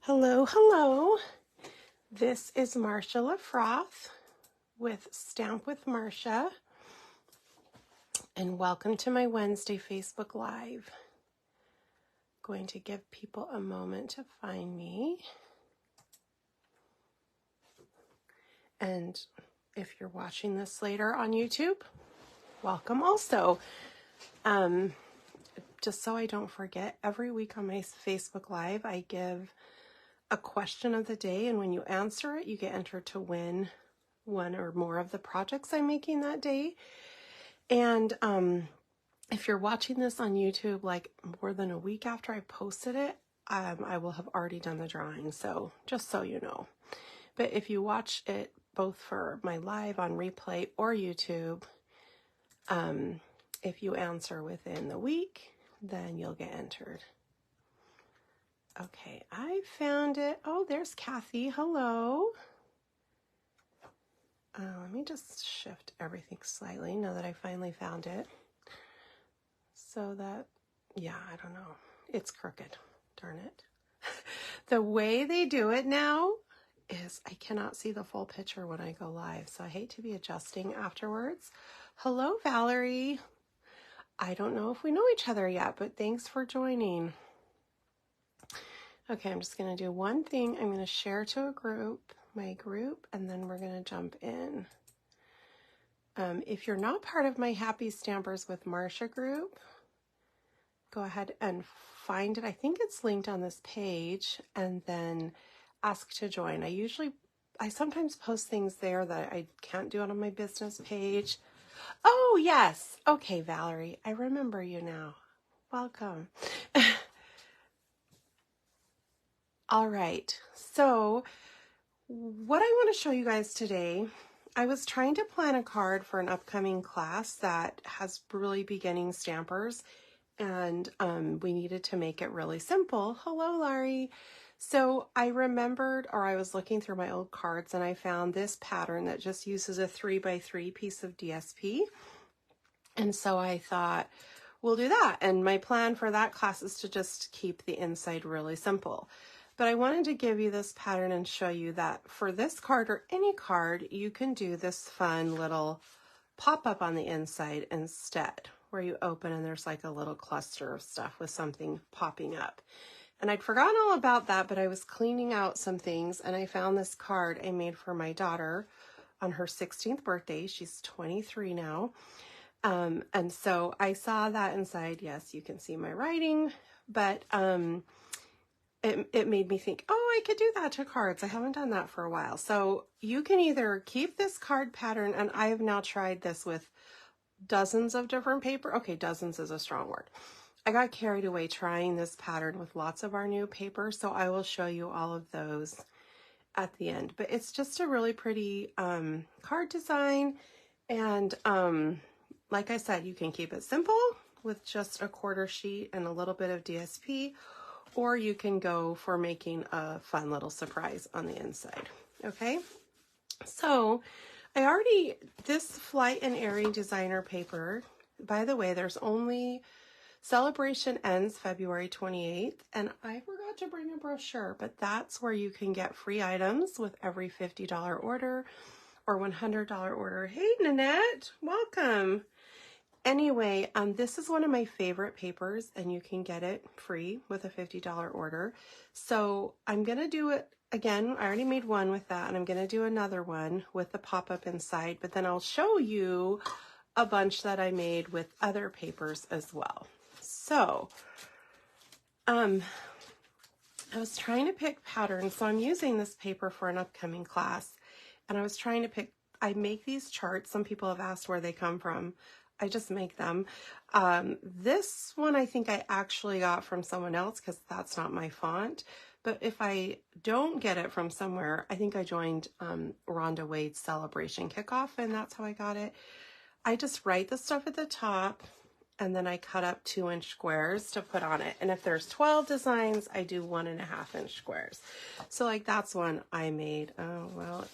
Hello, hello. This is Marsha LaFroth with Stamp with Marsha, and welcome to my Wednesday Facebook Live. Going to give people a moment to find me. And if you're watching this later on YouTube, welcome also. Just so I don't forget, every week on my Facebook Live, I give a question of the day, and when you answer it, you get entered to win one or more of the projects I'm making that day. And if you're watching this on YouTube like more than a week after I posted it, I will have already done the drawing, so just so you know. But if you watch it both for my live on replay or YouTube, if you answer within the week, then you'll get entered. Okay, I found it. Oh, there's Kathy. Hello. Let me just shift everything slightly now that I finally found it. So that, yeah, I don't know. It's crooked. Darn it. The way they do it now is I cannot see the full picture when I go live, so I hate to be adjusting afterwards. Hello, Valerie. I don't know if we know each other yet, but thanks for joining. Okay, I'm just going to do one thing. I'm going to share to a group, my group, and then we're going to jump in. If you're not part of my Happy Stampers with Marsha group, go ahead and find it. I think it's linked on this page, and then ask to join. I sometimes post things there that I can't do it on my business page. Oh, yes. Okay, Valerie, I remember you now. Welcome. All right, so what I want to show you guys today, I was trying to plan a card for an upcoming class that has really beginning stampers, and we needed to make it really simple. Hello, Larry. So I remembered, or I was looking through my old cards, and I found this pattern that just uses a 3x3 piece of DSP. And so I thought, we'll do that. And my plan for that class is to just keep the inside really simple. But I wanted to give you this pattern and show you that for this card or any card, you can do this fun little pop-up on the inside instead, where you open and there's like a little cluster of stuff with something popping up. And I'd forgotten all about that, but I was cleaning out some things and I found this card I made for my daughter on her 16th birthday. She's 23 now. And so I saw that inside. Yes, you can see my writing, but it made me think, oh, I could do that to cards. I haven't done that for a while. So you can either keep this card pattern, and I have now tried this with dozens of different paper. Okay, dozens is a strong word. I got carried away trying this pattern with lots of our new paper, so I will show you all of those at the end. But it's just a really pretty card design, and like I said, you can keep it simple with just a quarter sheet and a little bit of DSP, or you can go for making a fun little surprise on the inside. Okay, so this Flight Airy designer paper, by the way, there's only, celebration ends February 28th, and I forgot to bring a brochure, but that's where you can get free items with every $50 order or $100 order. Hey, Nanette, welcome. Anyway, this is one of my favorite papers, and you can get it free with a $50 order. So I'm going to do it again. I already made one with that, and I'm going to do another one with the pop-up inside, but then I'll show you a bunch that I made with other papers as well. So I was trying to pick patterns. So I'm using this paper for an upcoming class, and I was trying to pick, I make these charts. Some people have asked where they come from. I just make them. This one I think I actually got from someone else because that's not my font. But if I don't get it from somewhere, I think I joined Rhonda Wade's celebration kickoff, and that's how I got it. I just write the stuff at the top, and then I cut up 2-inch squares to put on it. And if there's 12 designs, I do 1.5-inch squares. So like that's one I made. Oh, well,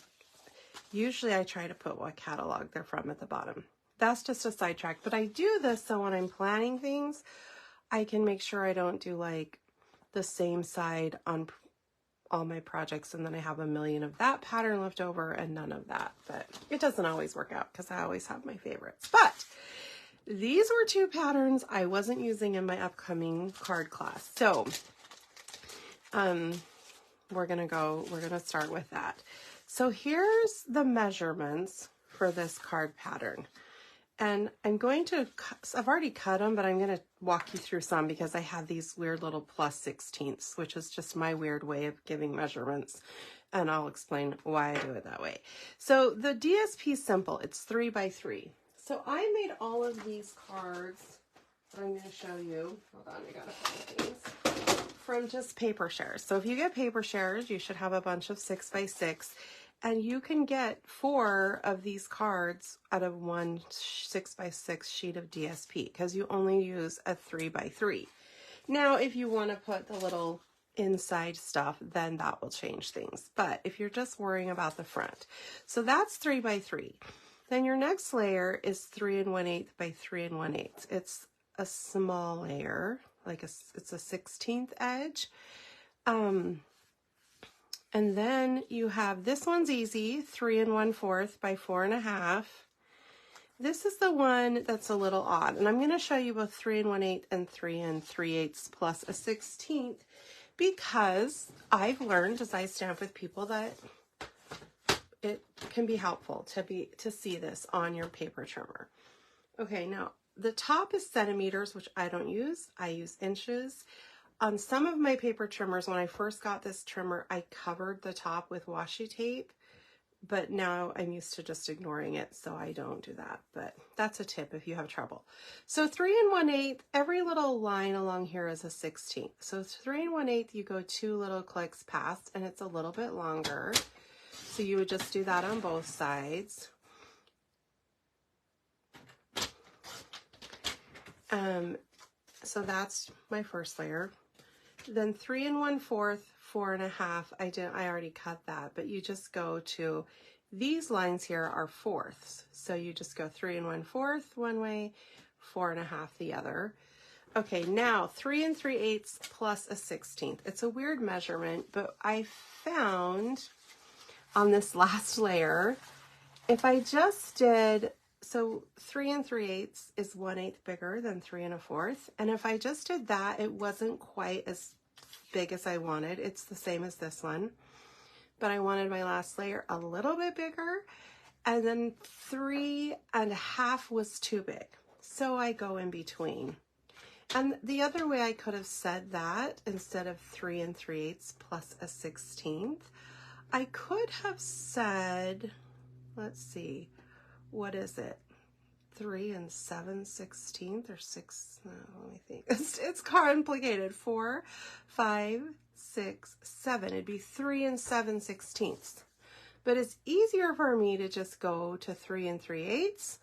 usually I try to put what catalog they're from at the bottom. That's just a sidetrack, but I do this so when I'm planning things, I can make sure I don't do like the same side on all my projects, and then I have a million of that pattern left over and none of that. But it doesn't always work out because I always have my favorites. But these were two patterns I wasn't using in my upcoming card class. So we're gonna start with that. So here's the measurements for this card pattern. And I'm going to, I've already cut them, but I'm going to walk you through some because I have these weird little +16ths, which is just my weird way of giving measurements. And I'll explain why I do it that way. So the DSP is simple. It's 3 by 3. So I made all of these cards that I'm going to show you. Hold on, I got a couple things. From just paper shares. So if you get paper shares, you should have a bunch of 6 by 6. And you can get 4 of these cards out of one 6 by 6 sheet of DSP because you only use a 3 by 3. Now, if you want to put the little inside stuff, then that will change things. But if you're just worrying about the front, so that's 3 by 3. Then your next layer is 3 1/8 by 3 1/8. It's a small layer, like it's a 16th edge. And then you have, this one's easy, 3 1/4 by 4 1/2. This is the one that's a little odd. And I'm going to show you both 3 1/8 and 3 3/8 plus a 16th because I've learned as I stamp with people that it can be helpful to see this on your paper trimmer. Okay, now the top is centimeters, which I don't use. I use inches. On some of my paper trimmers, when I first got this trimmer, I covered the top with washi tape, but now I'm used to just ignoring it, so I don't do that. But that's a tip if you have trouble. So 3 1/8, every little line along here is a 16th. So 3 1/8, you go 2 little clicks past, and it's a little bit longer. So you would just do that on both sides. So that's my first layer. Then 3 1/4, 4 1/2. I already cut that, but you just go to, these lines here are fourths. So you just go 3 1/4 one way, 4 1/2 the other. Okay, now 3 3/8 plus a 16th. It's a weird measurement, but I found on this last layer, if I just did, so 3 3/8 is 1/8 bigger than 3 1/4. And if I just did that, it wasn't quite as big as I wanted. It's the same as this one, but I wanted my last layer a little bit bigger. And then 3 1/2 was too big. So I go in between. And the other way I could have said that, instead of 3 3/8 plus a 16th, I could have said, let's see, what is it? 3 7/16 or 6, no, let me think. It's complicated. 4, 5, 6, 7. It'd be 3 7/16. But it's easier for me to just go to 3 3/8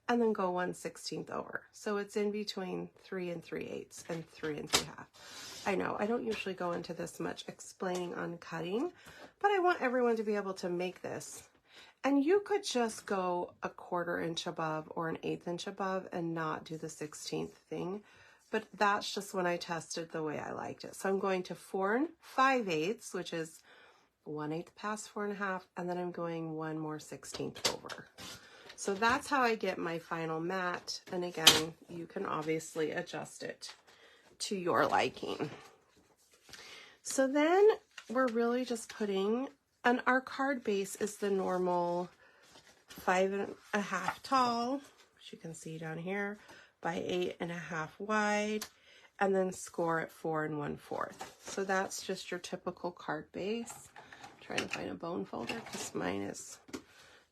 and then go 1/16 over. So it's in between 3 3/8 and 3 3/2. I know I don't usually go into this much explaining on cutting, but I want everyone to be able to make this. And you could just go a 1/4 inch above or an 1/8 inch above and not do the 16th thing. But that's just when I tested the way I liked it. So I'm going to 4 5/8, which is 1/8 past 4 1/2, and then I'm going 1 more 16th over. So that's how I get my final mat. And again, you can obviously adjust it to your liking. So then we're really just putting, and our card base is the normal 5 1/2 tall, which you can see down here, by 8 1/2 wide, and then score at 4 1/4. So that's just your typical card base. I'm trying to find a bone folder because mine is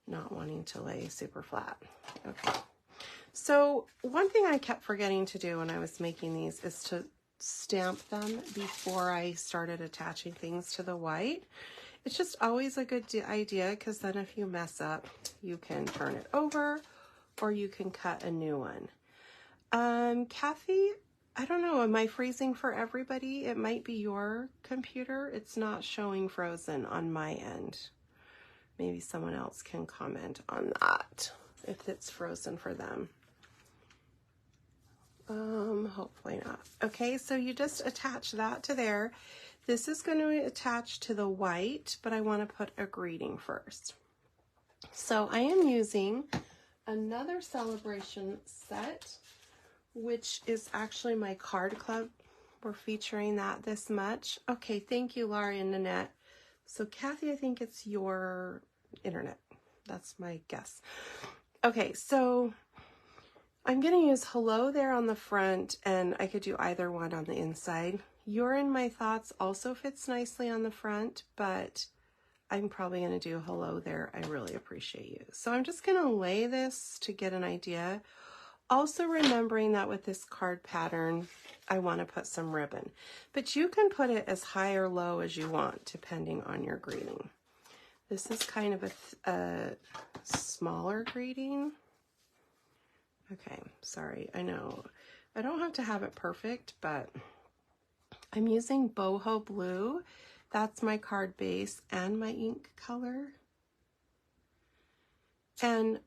not wanting to lay super flat. Okay. So one thing I kept forgetting to do when I was making these is to stamp them before I started attaching things to the white. It's just always a good idea because then if you mess up, you can turn it over or you can cut a new one. Kathy, I don't know, am I freezing for everybody? It might be your computer. It's not showing frozen on my end. Maybe someone else can comment on that if it's frozen for them. Hopefully not. Okay, so you just attach that to there. This is going to attach to the white, but I want to put a greeting first. So I am using another celebration set, which is actually my card club. We're featuring that this much. Okay, thank you, Laurie and Nanette. So Kathy, I think it's your internet. That's my guess. Okay, so I'm going to use hello there on the front, and I could do either one on the inside. You're in my thoughts also fits nicely on the front, but I'm probably going to do hello there. I really appreciate you. So I'm just going to lay this to get an idea. Also remembering that with this card pattern, I want to put some ribbon, but you can put it as high or low as you want, depending on your greeting. This is kind of a smaller greeting. Okay, sorry, I know. I don't have to have it perfect, but I'm using boho blue. That's my card base and my ink color. And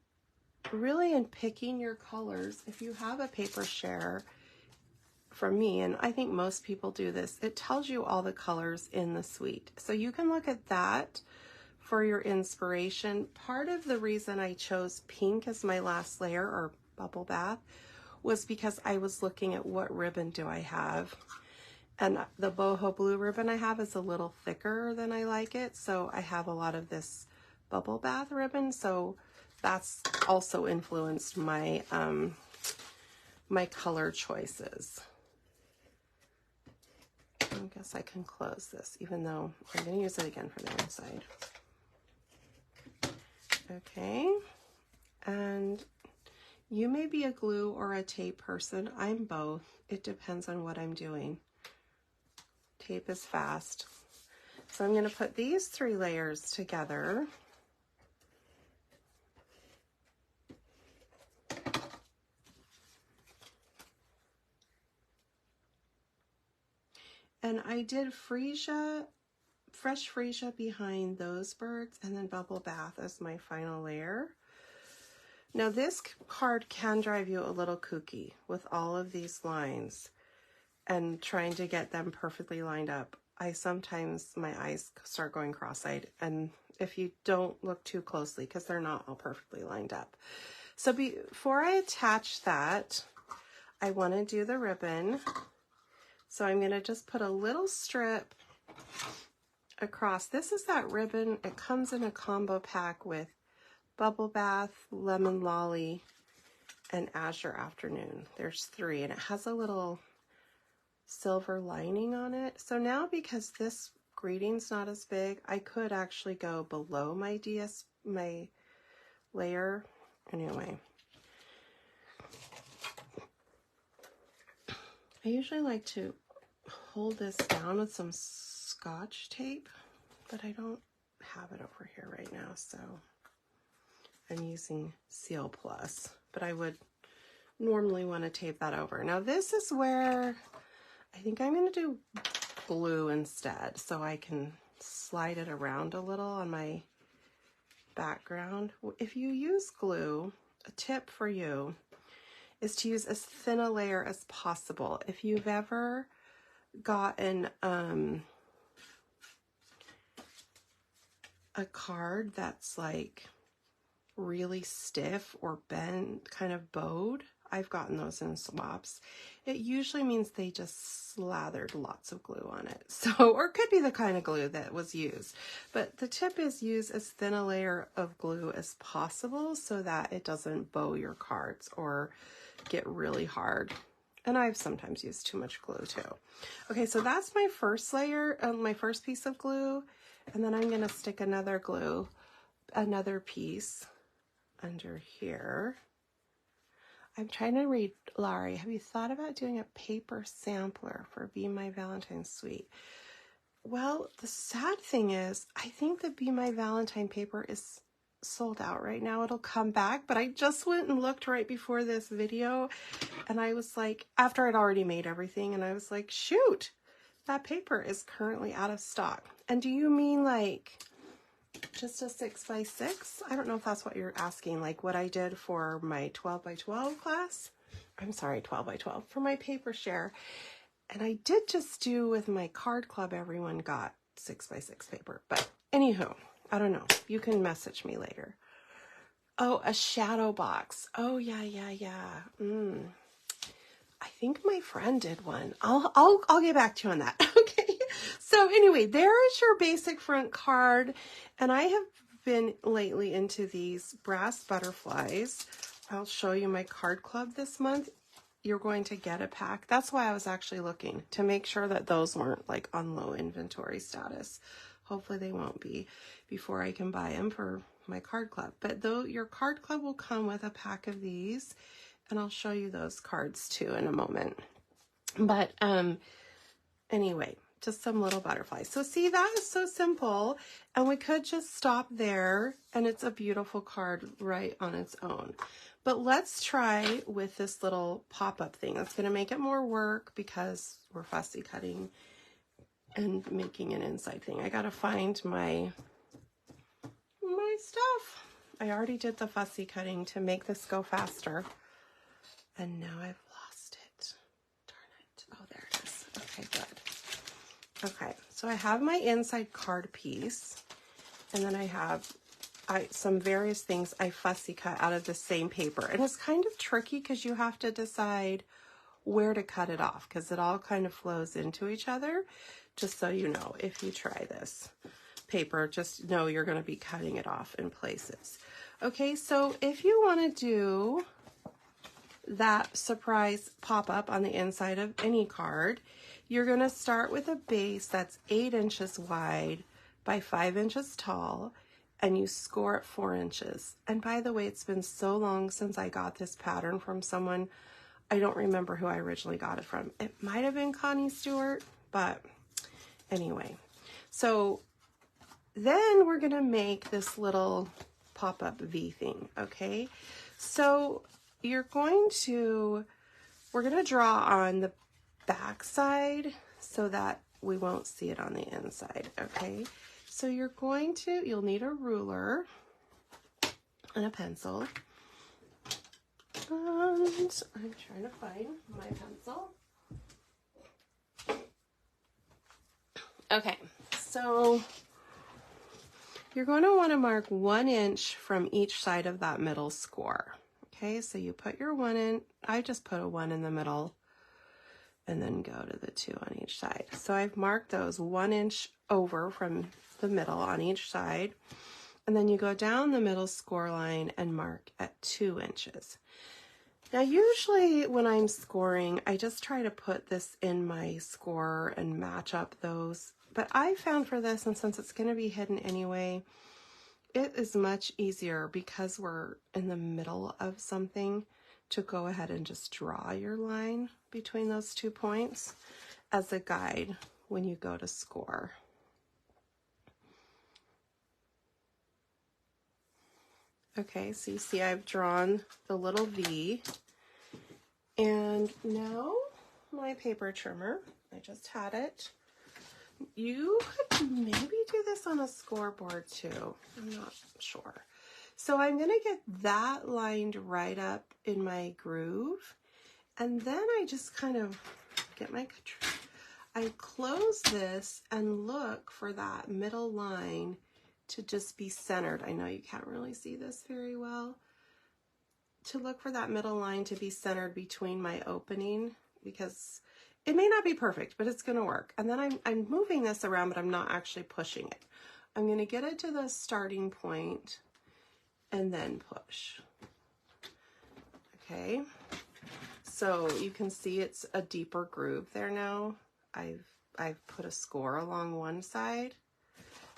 really in picking your colors, if you have a paper share from me, and I think most people do this, it tells you all the colors in the suite. So you can look at that for your inspiration. Part of the reason I chose pink as my last layer, or bubble bath, was because I was looking at what ribbon do I have. And the boho blue ribbon I have is a little thicker than I like it. So I have a lot of this bubble bath ribbon. So that's also influenced my, my color choices. I guess I can close this, even though I'm going to use it again for the inside. Okay, and you may be a glue or a tape person. I'm both. It depends on what I'm doing. Tape is fast. So I'm going to put these 3 layers together. And I did freesia, fresh freesia behind those birds, and then bubble bath as my final layer. Now this card can drive you a little kooky with all of these lines and trying to get them perfectly lined up. I sometimes, my eyes start going cross-eyed, and if you don't look too closely, because they're not all perfectly lined up. So before I attach that, I want to do the ribbon. So I'm going to just put a little strip across. This is that ribbon. It comes in a combo pack with Bubble Bath, Lemon Lolly, and Azure Afternoon. There's 3, and it has a little silver lining on it. So now, because this greeting's not as big, I could actually go below my my layer. Anyway, I usually like to hold this down with some Scotch tape, but I don't have it over here right now, so I'm using Seal Plus, but I would normally want to tape that over. Now this is where I think I'm going to do glue instead, so I can slide it around a little on my background. If you use glue, a tip for you is to use as thin a layer as possible. If you've ever gotten a card that's like really stiff or bent, kind of bowed, I've gotten those in swaps. It usually means they just slathered lots of glue on it. So, or it could be the kind of glue that was used. But the tip is use as thin a layer of glue as possible so that it doesn't bow your cards or get really hard. And I've sometimes used too much glue too. Okay, so that's my first layer, my first piece of glue. And then I'm going to stick another piece under here. I'm trying to read, Laurie, have you thought about doing a paper sampler for Be My Valentine Suite? Well, the sad thing is, I think the Be My Valentine paper is sold out right now. It'll come back, but I just went and looked right before this video, and I was like, after I'd already made everything, and I was like, shoot, that paper is currently out of stock. And do you mean like just a 6x6? I don't know if that's what you're asking, like what I did for my 12x12 class. I'm sorry, 12x12 for my paper share. And I did just do with my card club, everyone got 6x6 paper. But anywho, I don't know. You can message me later. Oh, a shadow box. Oh, yeah. I think my friend did one. I'll get back to you on that. Okay. So anyway, there is your basic front card. And I have been lately into these brass butterflies. I'll show you my card club this month. You're going to get a pack. That's why I was actually looking to make sure that those weren't like on low inventory status. Hopefully they won't be before I can buy them for my card club. But though your card club will come with a pack of these, and I'll show you those cards too in a moment. But anyway, just some little butterflies. So see, that is so simple. And we could just stop there and it's a beautiful card right on its own. But let's try with this little pop-up thing. That's going to make it more work because we're fussy cutting and making an inside thing. I got to find my stuff. I already did the fussy cutting to make this go faster. And now I've lost it. Darn it. Oh, there it is. Okay, good. Okay, so I have my inside card piece. And then I have some various things I fussy cut out of the same paper. And it's kind of tricky because you have to decide where to cut it off because it all kind of flows into each other. Just so you know, if you try this paper, just know you're going to be cutting it off in places. Okay, so if you want to do that surprise pop-up on the inside of any card, you're going to start with a base that's 8 inches wide by 5 inches tall, and you score at 4 inches. And by the way, it's been so long since I got this pattern from someone. I don't remember who I originally got it from. It might have been Connie Stewart, but anyway. So then we're going to make this little pop-up V thing, okay? So we're going to draw on the back side so that we won't see it on the inside, okay? So you'll need a ruler and a pencil. And I'm trying to find my pencil. Okay, so you're going to want to mark 1 inch from each side of that middle score. Okay, so you put your 1 in. I just put a 1 in the middle and then go to the 2 on each side. So I've marked those 1 inch over from the middle on each side. And then you go down the middle score line and mark at 2 inches. Now, usually when I'm scoring, I just try to put this in my score and match up those. But I found for this, and since it's going to be hidden anyway, it is much easier because we're in the middle of something to go ahead and just draw your line between those 2 points as a guide when you go to score. Okay, so you see I've drawn the little V. And now my paper trimmer, I just had it. You could maybe do this on a scoreboard too. I'm not sure. So I'm going to get that lined right up in my groove. And then I just kind of get I close this and look for that middle line to just be centered. I know you can't really see this very well. To look for that middle line to be centered between my opening, because it may not be perfect, but it's going to work. And then I'm moving this around, but I'm not actually pushing it. I'm going to get it to the starting point and then push. Okay. So you can see it's a deeper groove there now. I've put a score along one side,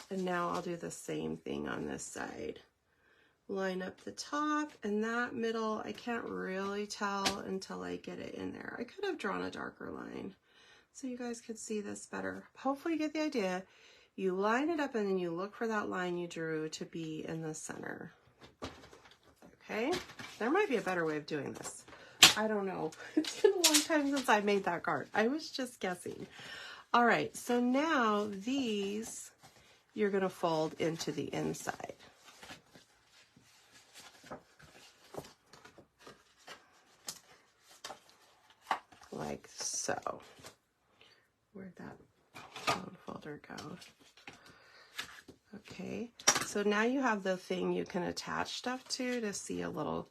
and now I'll do the same thing on this side. Line up the top, and that middle, I can't really tell until I get it in there. I could have drawn a darker line so you guys could see this better. Hopefully you get the idea. You line it up and then you look for that line you drew to be in the center. Okay, there might be a better way of doing this. I don't know. It's been a long time since I made that card. I was just guessing. All right, so now these you're going to fold into the inside. Like so. Where'd that phone folder go? Okay, so now you have the thing you can attach stuff to see a little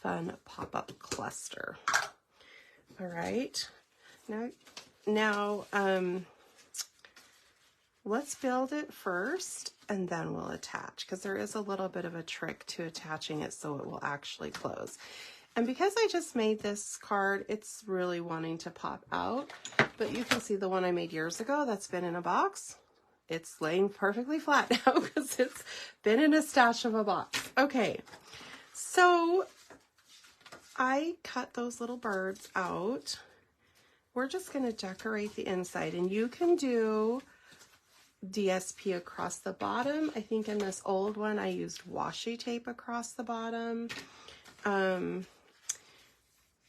fun pop-up cluster. All right, now let's build it first and then we'll attach, because there is a little bit of a trick to attaching it so it will actually close. And because I just made this card, it's really wanting to pop out, but you can see the one I made years ago that's been in a box. It's laying perfectly flat now because it's been in a stash of a box. Okay, so I cut those little birds out. We're just going to decorate the inside, and you can do DSP across the bottom. I think in this old one I used washi tape across the bottom.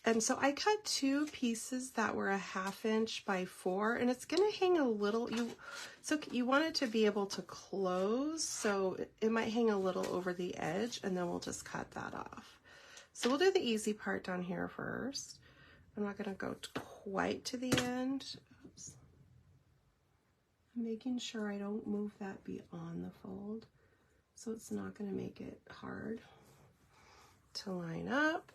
And so I cut two pieces that were 1/2 inch by 4, and it's going to hang a little, so you want it to be able to close, so it might hang a little over the edge, and then we'll just cut that off. So we'll do the easy part down here first. I'm not going to go quite to the end. Oops. I'm making sure I don't move that beyond the fold, so it's not going to make it hard to line up.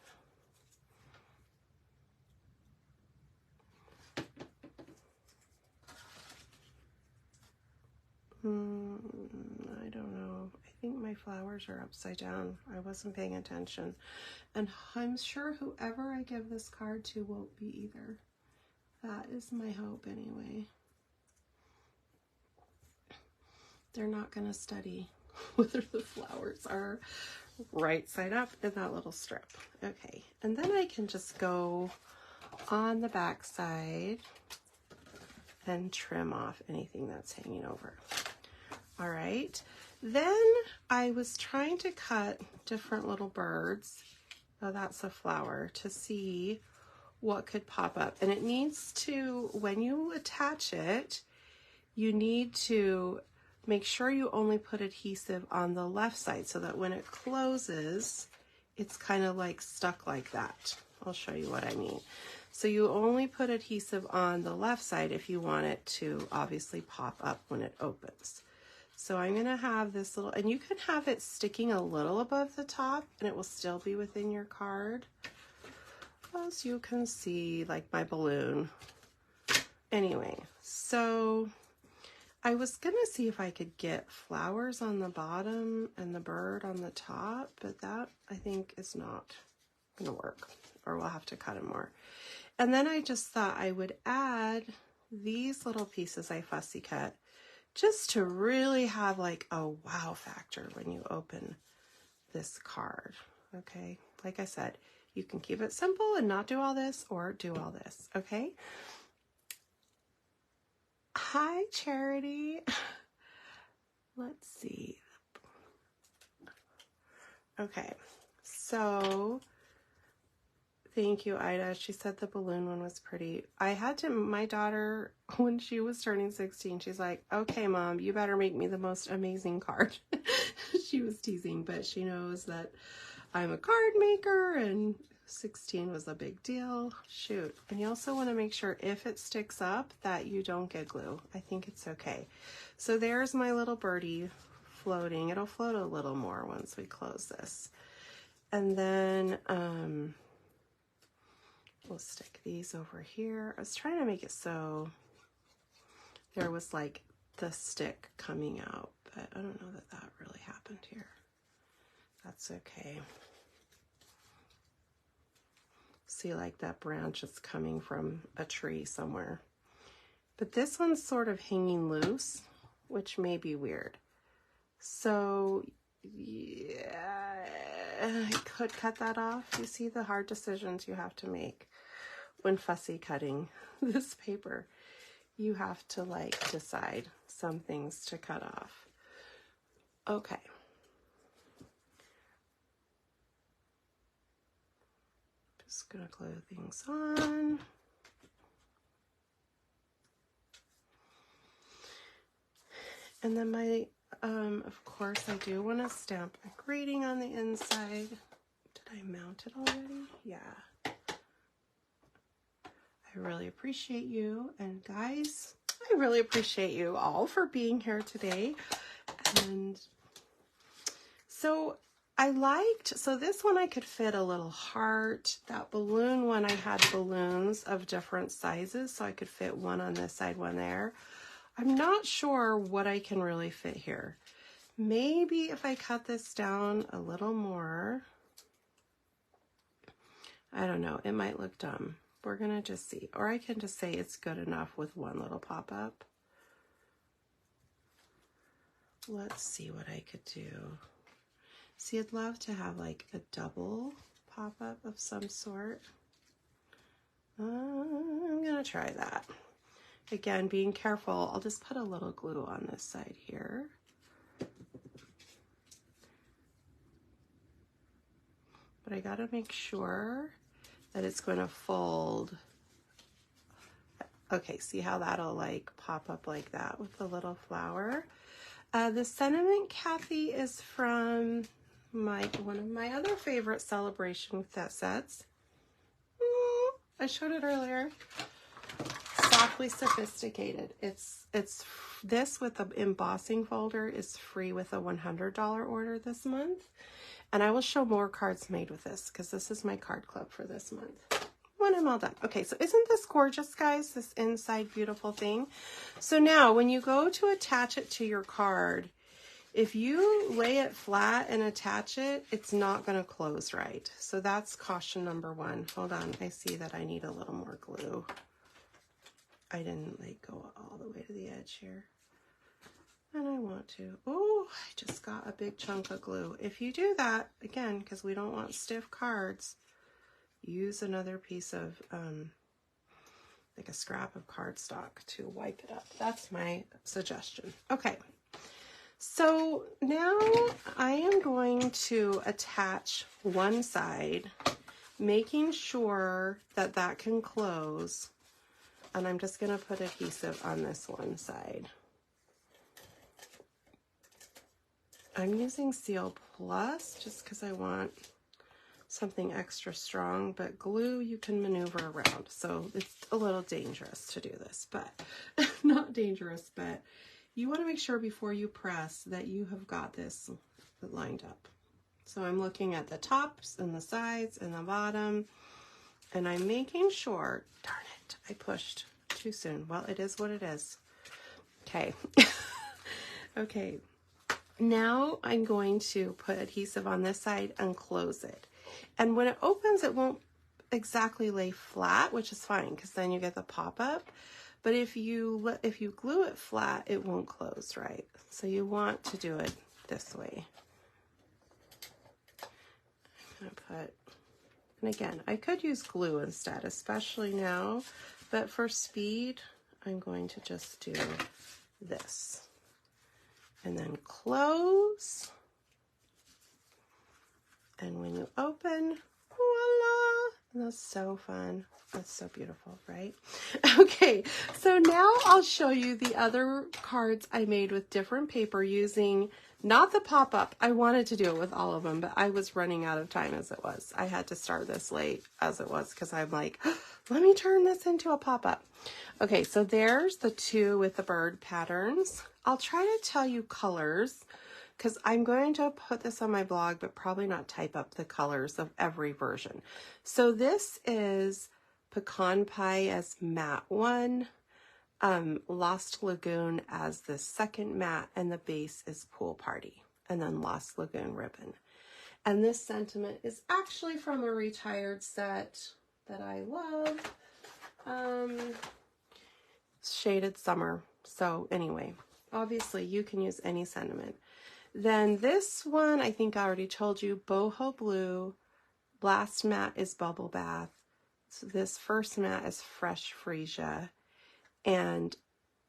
I don't know. I think my flowers are upside down. I wasn't paying attention. And I'm sure whoever I give this card to won't be either. That is my hope anyway. They're not going to study whether the flowers are right side up in that little strip. Okay, and then I can just go on the back side and trim off anything that's hanging over. All right, then I was trying to cut different little birds. Oh, that's a flower, to see what could pop up. And it needs to, when you attach it, you need to make sure you only put adhesive on the left side so that when it closes, it's kind of like stuck like that. I'll show you what I mean. So you only put adhesive on the left side if you want it to obviously pop up when it opens. So I'm going to have this little, and you can have it sticking a little above the top and it will still be within your card. As you can see, like my balloon. Anyway, so I was going to see if I could get flowers on the bottom and the bird on the top, but that I think is not going to work, or we'll have to cut it more. And then I just thought I would add these little pieces I fussy cut just to really have like a wow factor when you open this card. Okay, like I said, you can keep it simple and not do all this, or do all this. Okay. Hi, Charity. Let's see. Okay, so thank you, Ida. She said the balloon one was pretty. I had to, my daughter, when she was turning 16, she's like, okay, Mom, you better make me the most amazing card. She was teasing, but she knows that I'm a card maker, and 16 was a big deal. Shoot. And you also want to make sure if it sticks up that you don't get glue. I think it's okay. So there's my little birdie floating. It'll float a little more once we close this. And then, we'll stick these over here. I was trying to make it so there was like the stick coming out, but I don't know that that really happened here. That's okay. See, like that branch is coming from a tree somewhere. But this one's sort of hanging loose, which may be weird. So yeah, I could cut that off. You see the hard decisions you have to make when fussy cutting this paper. You have to like decide some things to cut off. Okay. Just gonna glue things on. And then my, of course I do want to stamp a greeting on the inside. Did I mount it already? Yeah. I really appreciate you. And guys, I really appreciate you all for being here today. And so so this one I could fit a little heart. That balloon one, I had balloons of different sizes, so I could fit one on this side, one there. I'm not sure what I can really fit here. Maybe if I cut this down a little more, I don't know, it might look dumb. We're gonna just see. Or I can just say it's good enough with one little pop-up. Let's see what I could do. See, I'd love to have like a double pop-up of some sort. I'm gonna try that. Again, being careful, I'll just put a little glue on this side here. But I gotta make sure that it's going to fold. Okay, see how that'll like pop up like that with the little flower. The Sentiment Kathy is from one of my other favorite celebration sets. I showed it earlier. Softly Sophisticated. It's this with the embossing folder is free with a $100 order this month. And I will show more cards made with this because this is my card club for this month when I'm all done. Okay, so isn't this gorgeous, guys? This inside beautiful thing. So now when you go to attach it to your card, if you lay it flat and attach it, it's not going to close right. So that's caution number one. Hold on, I see that I need a little more glue. I didn't like go all the way to the edge here. And I want to. Oh, I just got a big chunk of glue. If you do that, again, because we don't want stiff cards, use another piece of, like a scrap of cardstock to wipe it up. That's my suggestion. Okay, so now I am going to attach one side, making sure that that can close. And I'm just going to put adhesive on this one side. I'm using Seal Plus just because I want something extra strong, but glue you can maneuver around. So it's a little dangerous to do this, but not dangerous, but you want to make sure before you press that you have got this lined up. So I'm looking at the tops and the sides and the bottom, and I'm making sure, darn it, I pushed too soon. Well, it is what it is. Okay. Okay. Now I'm going to put adhesive on this side and close it. And when it opens, it won't exactly lay flat, which is fine because then you get the pop-up. But if you glue it flat, it won't close right. So you want to do it this way. I'm going to put, and again, I could use glue instead, especially now, but for speed, I'm going to just do this. And then close. And when you open, voila! That's so fun. That's so beautiful, right? Okay, so now I'll show you the other cards I made with different paper using not the pop-up. I wanted to do it with all of them, but I was running out of time as it was. I had to start this late as it was because I'm like, let me turn this into a pop-up. Okay, so there's the two with the bird patterns. I'll try to tell you colors because I'm going to put this on my blog, but probably not type up the colors of every version. So this is Pecan Pie as matte 1, Lost Lagoon as the second matte, and the base is Pool Party, and then Lost Lagoon ribbon. And this sentiment is actually from a retired set that I love, Shaded Summer. So anyway, obviously you can use any sentiment. Then this one, I think I already told you, Boho Blue, last matte is Bubble Bath. So this first matte is Fresh Freesia, and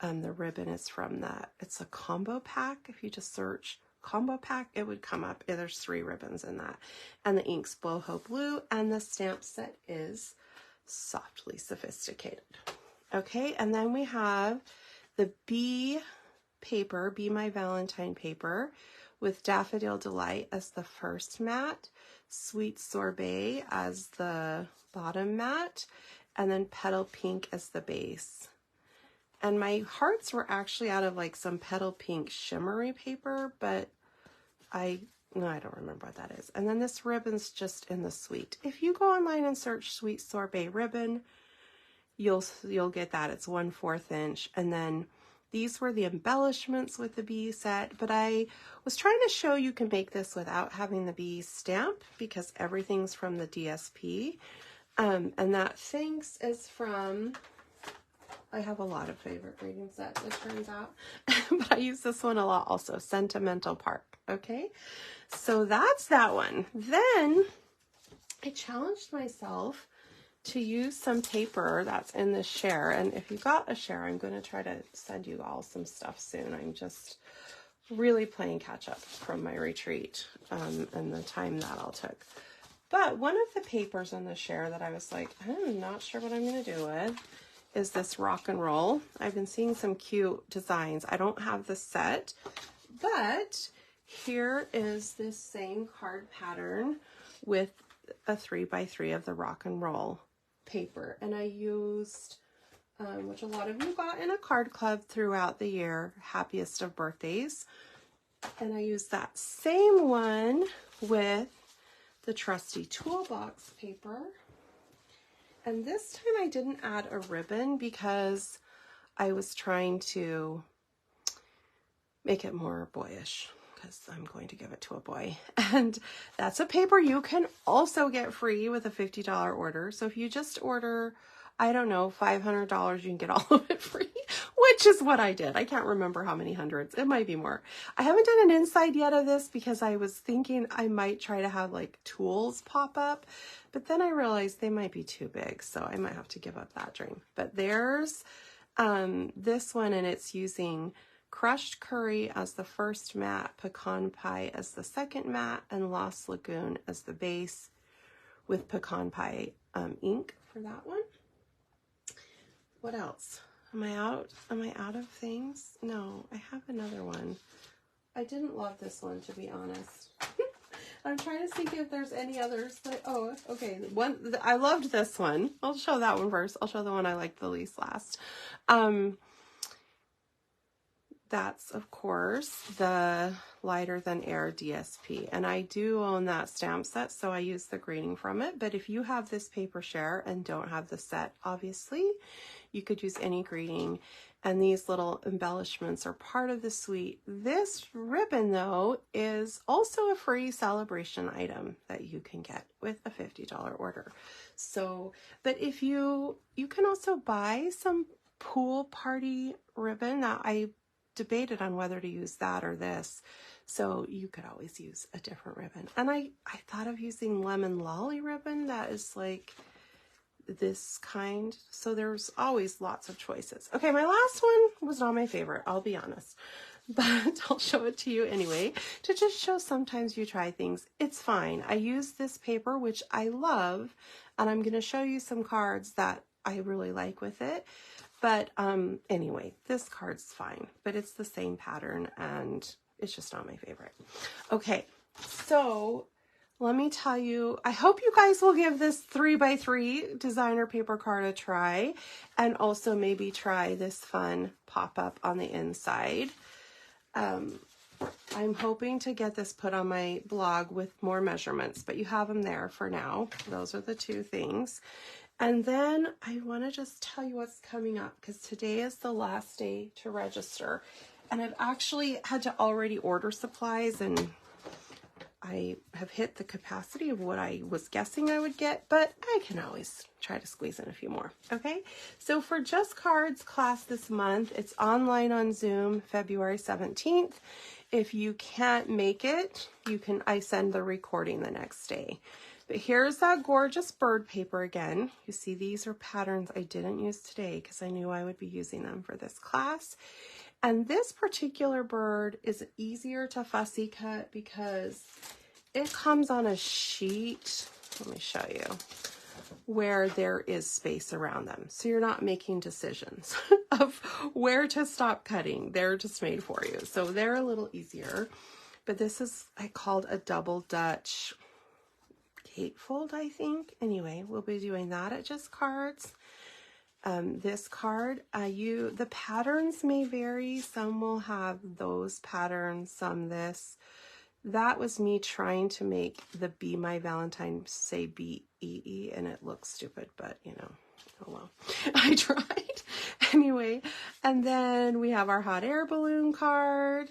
the ribbon is from that. It's a combo pack. If you just search combo pack, it would come up. There's 3 ribbons in that. And the ink's Boho Blue, and the stamp set is Softly Sophisticated. Okay, and then we have the Be paper, Be My Valentine paper, with Daffodil Delight as the first matte, Sweet Sorbet as the bottom matte, and then Petal Pink as the base. And my hearts were actually out of like some Petal Pink shimmery paper, but I don't remember what that is. And then this ribbon's just in the sweet. If you go online and search Sweet Sorbet ribbon, you'll get that. It's 1/4 inch. And then these were the embellishments with the bee set, but I was trying to show you can make this without having the bee stamp because everything's from the DSP. And that thanks is from, I have a lot of favorite reading sets, it turns out, but I use this one a lot also, Sentimental Park, okay? So that's that one. Then I challenged myself to use some paper that's in this share, and if you got a share, I'm going to try to send you all some stuff soon. I'm just really playing catch up from my retreat and the time that all took. But one of the papers in the share that I was like, I'm not sure what I'm going to do with is this Rock and Roll. I've been seeing some cute designs. I don't have the set, but here is this same card pattern with a 3x3 of the Rock and Roll paper. And I used, which a lot of you got in a card club throughout the year, Happiest of Birthdays. And I used that same one with the Trusty Toolbox paper. And this time I didn't add a ribbon because I was trying to make it more boyish because I'm going to give it to a boy. And that's a paper you can also get free with a $50 order. So if you just order, I don't know, $500, you can get all of it free, which is what I did. I can't remember how many hundreds. It might be more. I haven't done an inside yet of this because I was thinking I might try to have like tools pop up, but then I realized they might be too big, so I might have to give up that dream. But there's this one, and it's using Crushed Curry as the first matte, Pecan Pie as the second matte, and Lost Lagoon as the base with Pecan Pie ink for that one. What else? Am I out of things? No, I have another one. I didn't love this one, to be honest. I'm trying to think if there's any others that, oh, okay. I loved this one. I'll show that one first. I'll show the one I liked the least last. That's, of course, the Lighter Than Air DSP. And I do own that stamp set, so I use the grading from it. But if you have this paper share and don't have the set, obviously, you could use any grading. And these little embellishments are part of the suite. This ribbon, though, is also a free celebration item that you can get with a $50 order. So, but if you can also buy some pool party ribbon that I debated on whether to use that or this, so you could always use a different ribbon. And I thought of using Lemon Lolly ribbon that is like this kind, so there's always lots of choices. Okay, my last one was not my favorite, I'll be honest, but I'll show it to you anyway to just show sometimes you try things. It's fine. I use this paper, which I love, and I'm going to show you some cards that I really like with it. But anyway, this card's fine, but it's the same pattern and it's just not my favorite. Okay, so let me tell you, I hope you guys will give this 3x3 designer paper card a try, and also maybe try this fun pop-up on the inside. I'm hoping to get this put on my blog with more measurements, but you have them there for now. Those are the two things. And then I want to just tell you what's coming up, because today is the last day to register. And I've actually had to already order supplies, and I have hit the capacity of what I was guessing I would get, but I can always try to squeeze in a few more. Okay, so for Just Cards class this month, it's online on Zoom, February 17th. If you can't make it, I send the recording the next day. But here's that gorgeous bird paper again. You see, these are patterns I didn't use today because I knew I would be using them for this class. And this particular bird is easier to fussy cut because it comes on a sheet, let me show you, where there is space around them. So you're not making decisions of where to stop cutting. They're just made for you. So they're a little easier. But this is called a double Dutch gatefold, I think. Anyway, we'll be doing that at Just Cards. This card, the patterns may vary. Some will have those patterns, some this. That was me trying to make the Be My Valentine say B-E-E, and it looks stupid, but you know, oh well. I tried. Anyway, and then we have our hot air balloon card.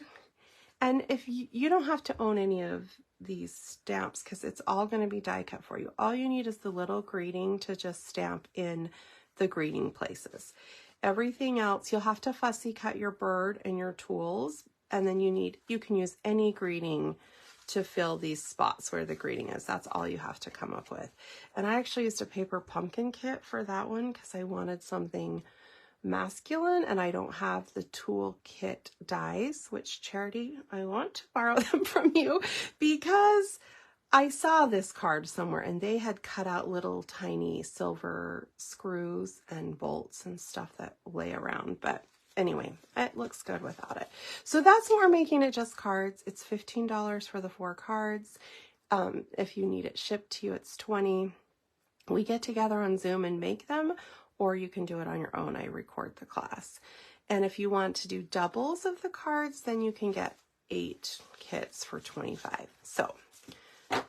And if you don't have to own any of these stamps because it's all going to be die cut for you. All you need is the little greeting to just stamp in the greeting places. Everything else, you'll have to fussy cut your bird and your tools, and then you can use any greeting to fill these spots where the greeting is. That's all you have to come up with. And I actually used a paper pumpkin kit for that one because I wanted something masculine, and I don't have the tool kit dies, which Charity, I want to borrow them from you because I saw this card somewhere and they had cut out little tiny silver screws and bolts and stuff that lay around. But anyway, it looks good without it. So that's what we're making it just cards. It's $15 for the 4 cards. If you need it shipped to you, it's $20. We get together on Zoom and make them, or you can do it on your own. I record the class. And if you want to do doubles of the cards, then you can get 8 kits for $25. So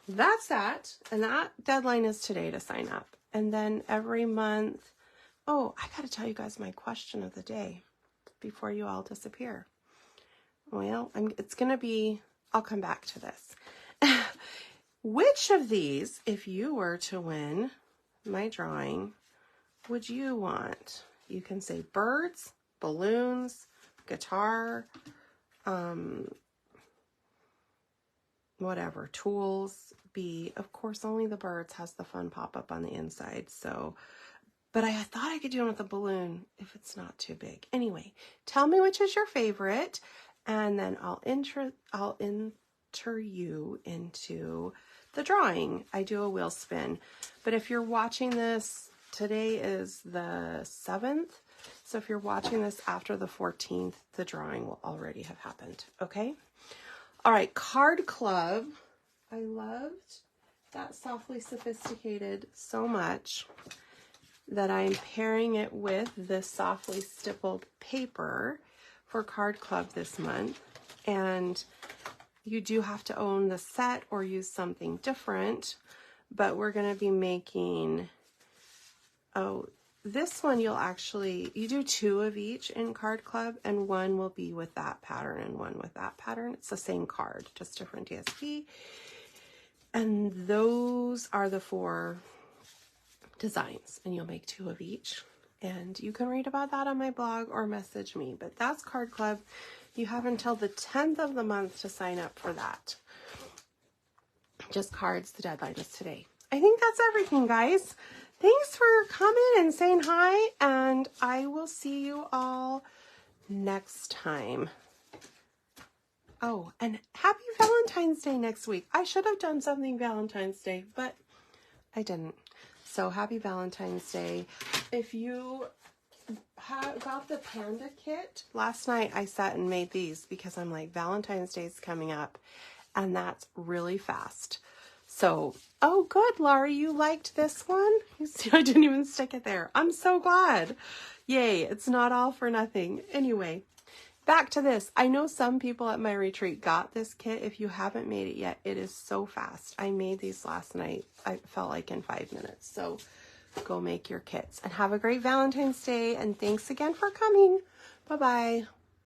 that's that. And that deadline is today to sign up. And then every month, oh, I got to tell you guys my question of the day before you all disappear. Well, it's going to be, I'll come back to this. Which of these, if you were to win my drawing, would you want? You can say birds, balloons, guitar, whatever, tools, B. Of course, only the birds has the fun pop-up on the inside. So, but I thought I could do it with a balloon if it's not too big. Anyway, tell me which is your favorite, and then I'll enter you into the drawing. I do a wheel spin. But if you're watching this, today is the 7th. So if you're watching this after the 14th, the drawing will already have happened. Okay? All right, Card Club. I loved that Softly Sophisticated so much that I'm pairing it with the Softly Stippled paper for Card Club this month. And you do have to own the set or use something different, but we're going to be making, this one you do 2 of each in Card Club, and one will be with that pattern and one with that pattern. It's the same card, just different DSP. And those are the 4 designs, and you'll make 2 of each. And you can read about that on my blog or message me, but that's Card Club. You have until the 10th of the month to sign up for that. Just cards, the deadline is today. I think that's everything, guys. Thanks for coming and saying hi, and I will see you all next time. Oh, and happy Valentine's Day next week. I should have done something Valentine's Day, but I didn't. So happy Valentine's Day. If you got the panda kit, last night I sat and made these because I'm like, Valentine's Day is coming up, and that's really fast. So, oh good, Laurie, you liked this one? You see, I didn't even stick it there. I'm so glad. Yay, it's not all for nothing. Anyway, back to this. I know some people at my retreat got this kit. If you haven't made it yet, it is so fast. I made these last night. I felt like in 5 minutes. So go make your kits and have a great Valentine's Day. And thanks again for coming. Bye-bye.